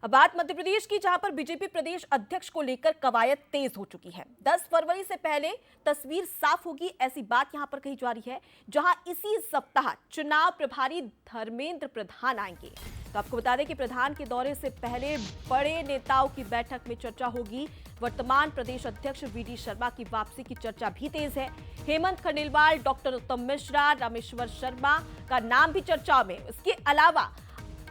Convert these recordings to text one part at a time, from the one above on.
अब बात मध्य प्रदेश की, जहां पर बीजेपी प्रदेश अध्यक्ष को लेकर कवायद तेज हो चुकी है। 10 फरवरी से पहले तस्वीर साफ होगी, ऐसी बात यहां पर कही जा रही है, जहां इसी सप्ताह चुनाव प्रभारी धर्मेंद्र प्रधान आएंगे। तो आपको बता दें कि प्रधान के दौरे से पहले बड़े नेताओं की बैठक में चर्चा होगी। वर्तमान प्रदेश अध्यक्ष वीडी शर्मा की वापसी की चर्चा भी तेज है। हेमंत खंडेलवाल, डॉक्टर उत्तम मिश्रा, रामेश्वर शर्मा का नाम भी चर्चा में। इसके अलावा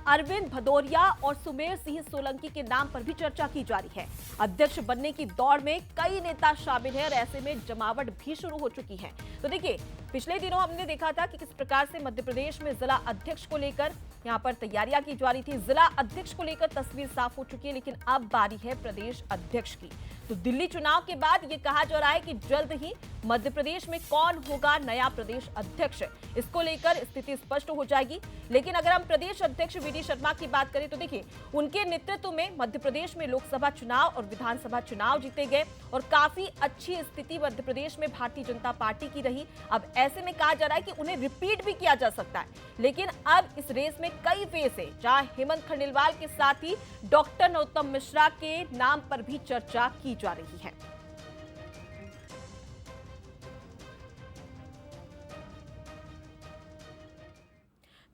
अरविंद भदौरिया और सुमेर सिंह सोलंकी के नाम पर भी चर्चा की जा रही है। अध्यक्ष बनने की दौड़ में कई नेता शामिल हैं और ऐसे में जमावट भी शुरू हो चुकी है। तो देखिए, पिछले दिनों हमने देखा था कि किस प्रकार से मध्य प्रदेश में जिला अध्यक्ष को लेकर यहां पर तैयारियां की जा रही थी। जिला अध्यक्ष को लेकर तस्वीर साफ हो चुकी है, लेकिन अब बारी है प्रदेश अध्यक्ष की। तो दिल्ली चुनाव के बाद ये कहा जा रहा है कि जल्द ही मध्य प्रदेश में कौन होगा नया प्रदेश अध्यक्ष, इसको लेकर स्थिति स्पष्ट हो जाएगी। लेकिन अगर हम प्रदेश अध्यक्ष वीडी शर्मा की बात करें तो देखिए, उनके नेतृत्व में मध्य प्रदेश में लोकसभा चुनाव और विधानसभा चुनाव जीते गए और काफी अच्छी स्थिति मध्य प्रदेश में भारतीय जनता पार्टी की रही। अब ऐसे में कहा जा रहा है कि उन्हें रिपीट भी किया जा सकता है। लेकिन अब इस रेस में कई फेस है, जहां हेमंत खंडेलवाल के साथ ही डॉक्टर नरोत्तम मिश्रा के नाम पर भी चर्चा की जा रही है।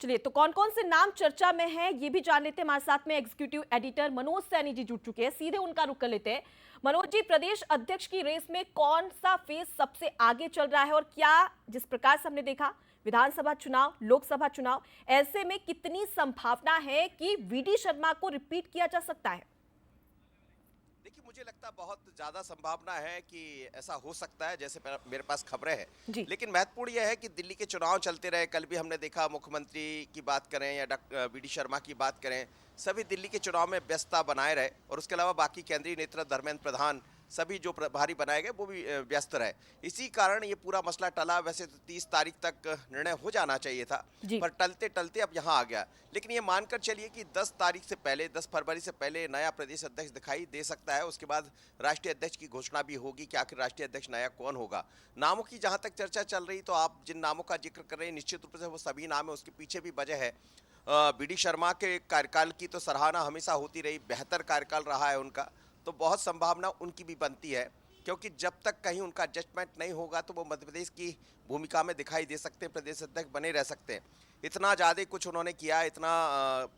चलिए, तो कौन कौन से नाम चर्चा में हैं ये भी जान लेते हैं। हमारे साथ में एग्जीक्यूटिव एडिटर मनोज सैनी जी जुड़ चुके हैं, सीधे उनका रुख कर लेते हैं। मनोज जी, प्रदेश अध्यक्ष की रेस में कौन सा फेस सबसे आगे चल रहा है और क्या जिस प्रकार से हमने देखा विधानसभा चुनाव, लोकसभा चुनाव, ऐसे में कितनी संभावना है कि वीडी शर्मा को रिपीट किया जा सकता है? देखिए, मुझे लगता है बहुत ज़्यादा संभावना है कि ऐसा हो सकता है, जैसे मेरे पास खबरें हैं। लेकिन महत्वपूर्ण यह है कि दिल्ली के चुनाव चलते रहे। कल भी हमने देखा, मुख्यमंत्री की बात करें या वीडी शर्मा की बात करें, सभी दिल्ली के चुनाव में व्यस्तता बनाए रहे और उसके अलावा बाकी केंद्रीय नेतृत्व धर्मेंद्र प्रधान सभी जो प्रभारी बनाए गए वो भी व्यस्त रहे। इसी कारण ये पूरा मसला टला। वैसे तो 30 तारीख तक निर्णय हो जाना चाहिए था, पर टलते टलते अब यहाँ आ गया। लेकिन ये मानकर चलिए कि 10 तारीख से पहले, 10 फरवरी से पहले नया प्रदेश अध्यक्ष दिखाई दे सकता है। उसके बाद राष्ट्रीय अध्यक्ष की घोषणा भी होगी कि आखिर राष्ट्रीय अध्यक्ष नया कौन होगा। नामों की जहाँ तक चर्चा चल रही, तो आप जिन नामों का जिक्र कर रहे हैं, निश्चित रूप से वो सभी नाम है। उसके पीछे भी वजह है, वीडी शर्मा के कार्यकाल की तो सराहना हमेशा होती रही, बेहतर कार्यकाल रहा है उनका, तो बहुत संभावना उनकी भी बनती है। क्योंकि जब तक कहीं उनका एडजस्टमेंट नहीं होगा तो वो मध्य प्रदेश की भूमिका में दिखाई दे सकते हैं, प्रदेश अध्यक्ष बने रह सकते हैं। इतना ज़्यादा कुछ उन्होंने किया, इतना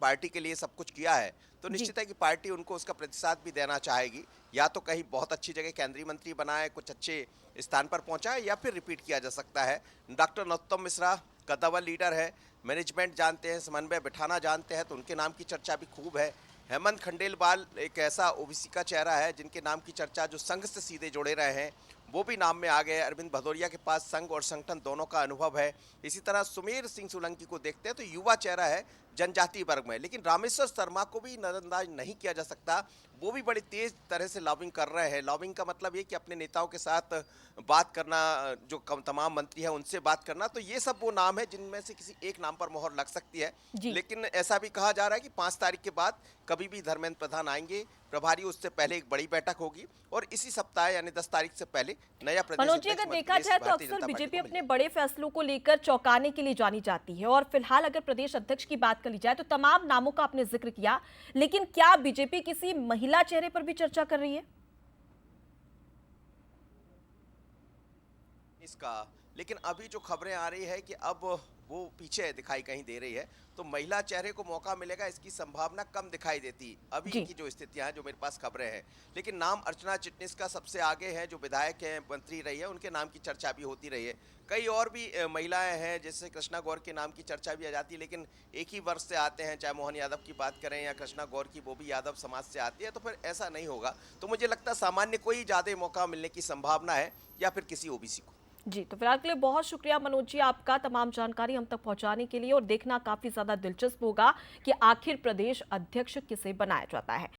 पार्टी के लिए सब कुछ किया है, तो निश्चित है कि पार्टी उनको उसका प्रतिशत भी देना चाहेगी। या तो कहीं बहुत अच्छी जगह केंद्रीय मंत्री बनाए, कुछ अच्छे स्थान पर पहुँचाए, या फिर रिपीट किया जा सकता है। डॉक्टर नरोत्तम मिश्रा कद्दावर लीडर है, मैनेजमेंट जानते हैं, समन्वय बिठाना जानते हैं, तो उनके नाम की चर्चा भी खूब है। हेमंत खंडेलवाल एक ऐसा ओबीसी का चेहरा है जिनके नाम की चर्चा जो संघ से सीधे जुड़े रहे हैं, वो भी नाम में आ गए। अरविंद भदौरिया के पास संघ और संगठन दोनों का अनुभव है। इसी तरह सुमेर सिंह सोलंकी को देखते हैं तो युवा चेहरा है जनजातीय वर्ग में। लेकिन रामेश्वर शर्मा को भी नजरअंदाज नहीं किया जा सकता, वो भी बड़ी तेज तरह से लॉबिंग कर रहे हैं। लॉबिंग का मतलब ये कि अपने नेताओं के साथ बात करना, जो तमाम मंत्री हैं उनसे बात करना, तो ये सब वो नाम है जिनमें से किसी एक नाम पर मोहर लग सकती है। लेकिन ऐसा भी कहा जा रहा है कि 5 तारीख के बाद कभी भी धर्मेंद्र प्रधान आएंगे प्रभारी, उससे पहले एक बड़ी बैठक होगी और इसी सप्ताह यानी 10 तारीख से पहले नया प्रदेश मनोज जी, अगर देखा जाए तो अक्सर बीजेपी अपने बड़े फैसलों को लेकर चौंकाने के लिए जानी जाती है और फिलहाल अगर प्रदेश अध्यक्ष की बात कर ली जाए तो तमाम नामों का आपने जिक्र किया, लेकिन क्या बीजेपी किसी महिला चेहरे पर भी चर्चा कर रही है इसका? लेकिन अभी जो खबरें आ रही है कि अब वो पीछे दिखाई कहीं दे रही है, तो महिला चेहरे को मौका मिलेगा, इसकी संभावना कम दिखाई देती अभी की जो स्थितियां हैं, जो मेरे पास खबरें हैं। लेकिन नाम अर्चना चिटनिस का सबसे आगे है, जो विधायक हैं, मंत्री रही है, उनके नाम की चर्चा भी होती रही है। कई और भी महिलाएं हैं, जैसे कृष्णा गौर के नाम की चर्चा भी आ जाती है, लेकिन एक ही वर्ष से आते हैं। चाहे मोहन यादव की बात करें या कृष्णा गौर की, वो भी यादव समाज से आती है, तो फिर ऐसा नहीं होगा। तो मुझे लगता है सामान्य को ही ज्यादा मौका मिलने की संभावना है, या फिर किसी ओबीसी को। जी, तो फिलहाल के लिए बहुत शुक्रिया मनोज जी आपका तमाम जानकारी हम तक पहुंचाने के लिए। और देखना काफी ज्यादा दिलचस्प होगा कि आखिर प्रदेश अध्यक्ष किसे बनाया जाता है।